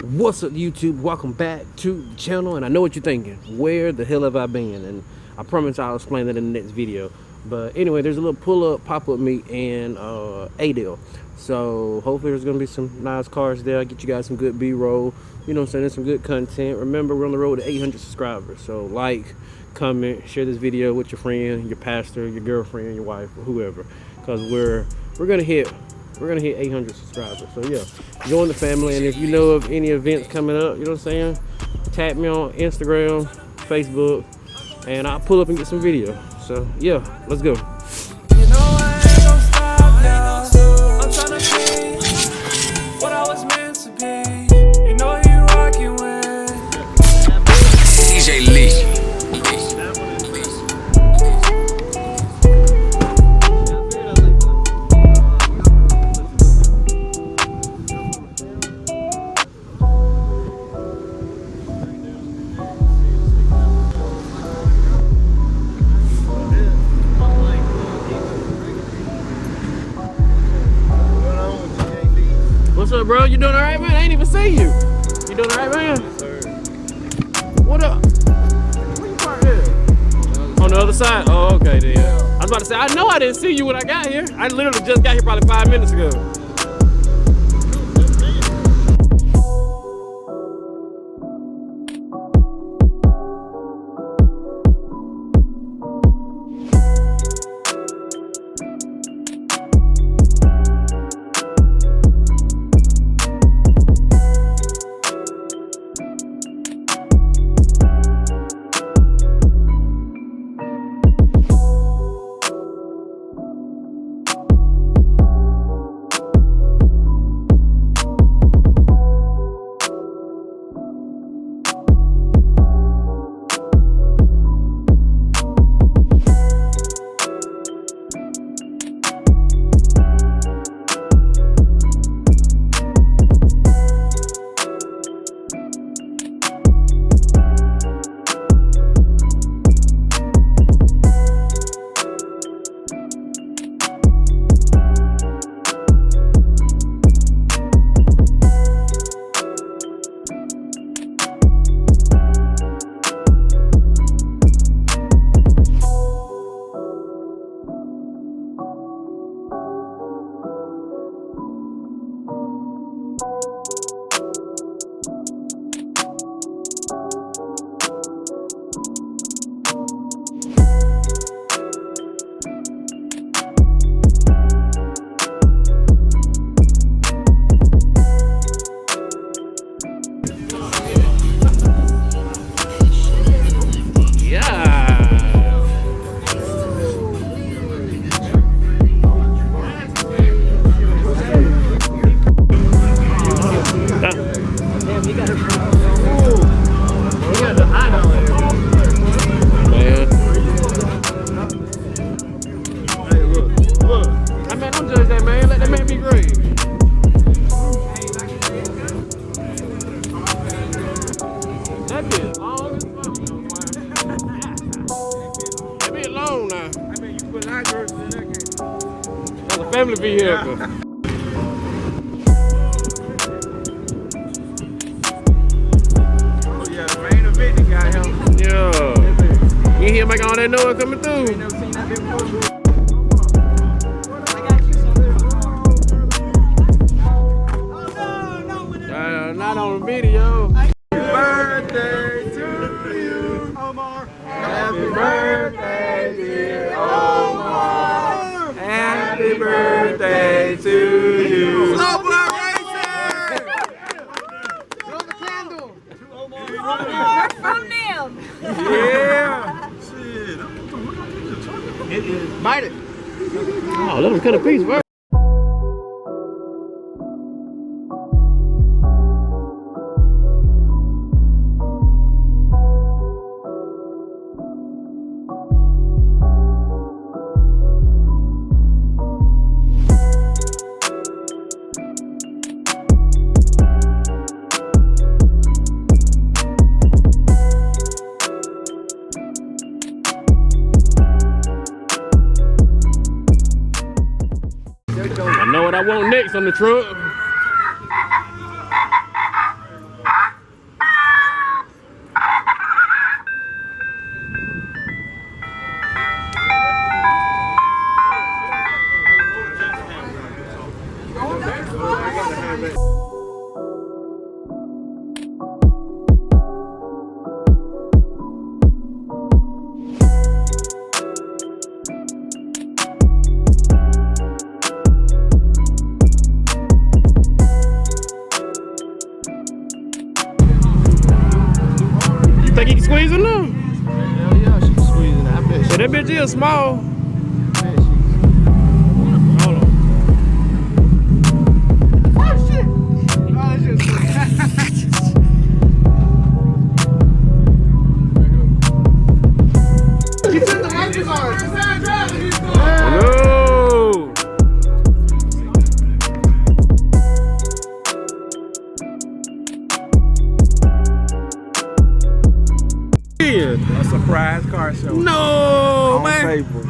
What's up, YouTube? Welcome back to the channel. And I know what you're thinking, where the hell have I been? And I promise I'll explain that in the next video. But anyway, there's a little pull-up pop-up meet in Adel, so hopefully there's gonna be some nice cars there. I'll get you guys some good b-roll, you know what I'm saying, some good content. Remember, we're on the road to 800 subscribers, so like, comment, share this video with your friend, your pastor, your girlfriend, your wife, or whoever, because we're gonna hit 800 subscribers. So yeah, join the family. And if you know of any events coming up, you know what I'm saying, tag me on Instagram, Facebook, and I'll pull up and get some video. So yeah, let's go. You know I ain't gon' stop now. I'm tryna be what I was meant to be. You know you rockin' with DJ Lee. What's up, bro? You doing all right, man? I ain't even see you. You doing all right, man? Yes, sir. What up? Where you parked at? On the other side? Oh, okay, then. I was about to say, I know I didn't see you when I got here. I literally just got here probably 5 minutes ago. Family vehicle. Oh yeah, the main event they got him. Yeah. You hear making all that noise coming through? You ain't never seen that before. Not on the video. Happy birthday to you, Omar. Happy birthday, dear Omar. Happy birthday to you. Slowboyracing! Blow the candle. To Omar. From them. Yeah. Shit. Bite it. Oh, let me cut a piece first. I know what I want next on the truck. You think he can squeeze in there? Hell yeah, she can squeeze in. I bet Yeah, that bitch is small. Hold on. Oh shit! Oh, it's just. She took the wipers on. No. A surprise car show. No, On man. paper.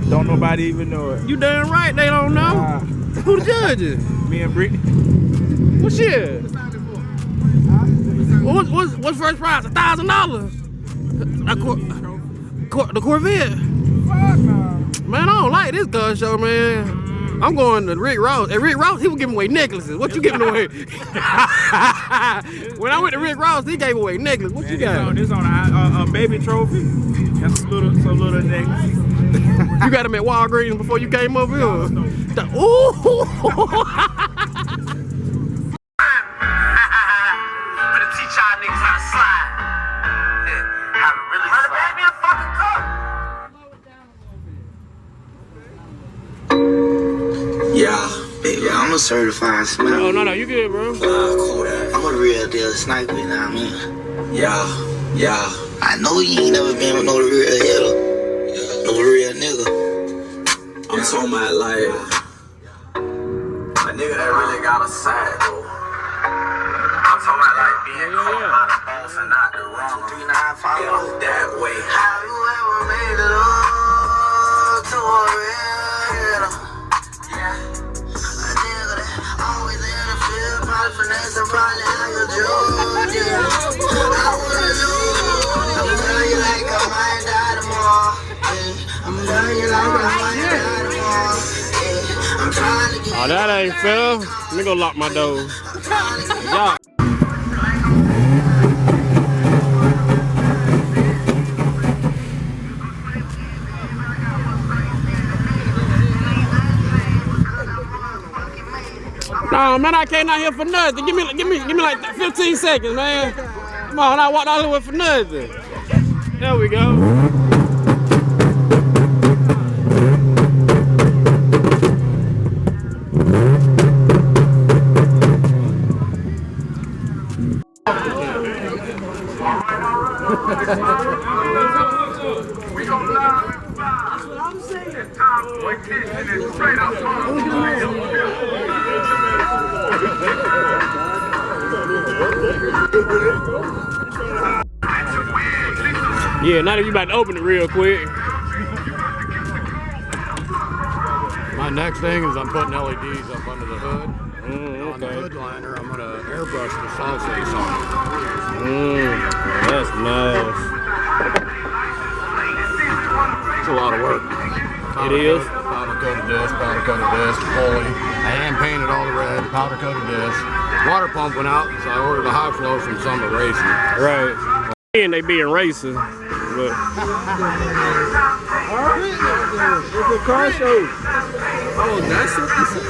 Don't nobody even know it. You damn right they don't know. Nah. Who the judge is? Me and Brittany. What shit? What's first prize? $1,000. The Corvette. Fuck no. Man, I don't like this car show, man. I'm going to Rick Ross. At Rick Ross, he was giving away necklaces. What you giving away? When I went to Rick Ross, he gave away necklaces. What you got? This on a baby trophy. That's some little necklace. You got him at Walgreens before you came up here. Ooh. Gonna teach y'all niggas how to slide. Yeah, how to really slide. Baby, a fucking cup. Yeah, baby, I'm a certified sniper. Oh, no, you good, bro. I'm a real deal sniper, you know what I mean? Yeah. I know you ain't never been with no real hitter, no real nigga. I'm talking about like a nigga that really got a side though. I'm talking about like being caught by the boss and not the wrong. 2, 3, 9, 5, that way. Have you ever made it up to a real hitter? Always in the field, probably finessing, probably how you do. Yeah, I wanna know. I'ma tell you like I might die tomorrow. Yeah, I'ma tell you like I might die tomorrow. Yeah, I'm trying to get. Oh, that ain't fair. Let me go lock my door. Y'all. No, man, I came out here for nothing. Give me like 15 seconds, man. Come on, I walked all the way for nothing. There we go. Yeah, now that you about to open it real quick. My next thing is I'm putting LEDs up under the hood. On the Okay. hood liner, I'm gonna airbrush the salt face on That's nice. it. It's a lot of work. It is. Powder coated disc, pulley. I hand painted all the red, powder coated disc. Water pump went out, so I ordered a high flow from Summer Racing. Right. And they being racist. But It's a car show. Oh, that's what this is?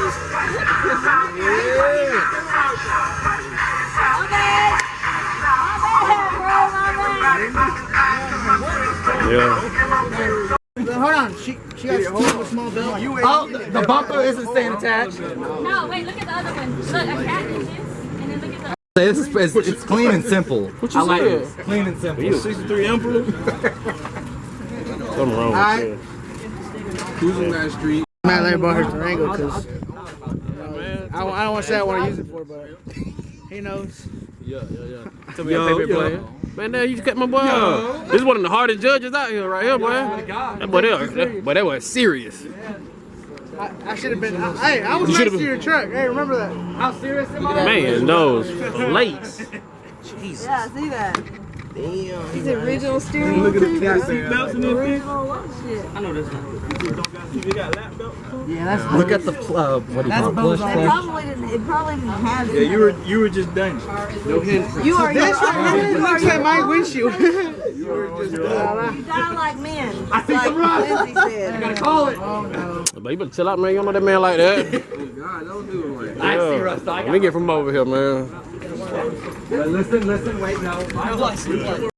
yeah. Hold on, she got a small belt. Oh, the bumper isn't staying attached. No, wait, look at the other one. Look, a cat is this, and then look at the This is it's clean and simple. What you said? Clean and simple. 63 Emperor. Something wrong with you. Cruising that street. Matt Larry bought her Durango because I don't want to say I want to use it for, but he knows. To be a favorite player. Man, now you just cut my boy off. This is one of the hardest judges out here, right here, boy. That boy, that was serious. I should have been. Hey, I was You next should've to your truck. Hey, remember that? How serious am I? Man, those plates. Yeah, see that? Damn. He's original steering. Look at the seatbelts in this bitch. Original shit. I know that's not. You got lap belt? Yeah, that's Look at the what do you call it? Plush It plush. probably didn't have it. Yeah, you were just done. No hint. You are This right looks like my windshield. You die like men. I see like Lindsay said. Gotta call it. But you better chill out, man. You don't know that man like that. God, don't do it like that. I see Rust. Let me get from over here, man. Listen, wait, no.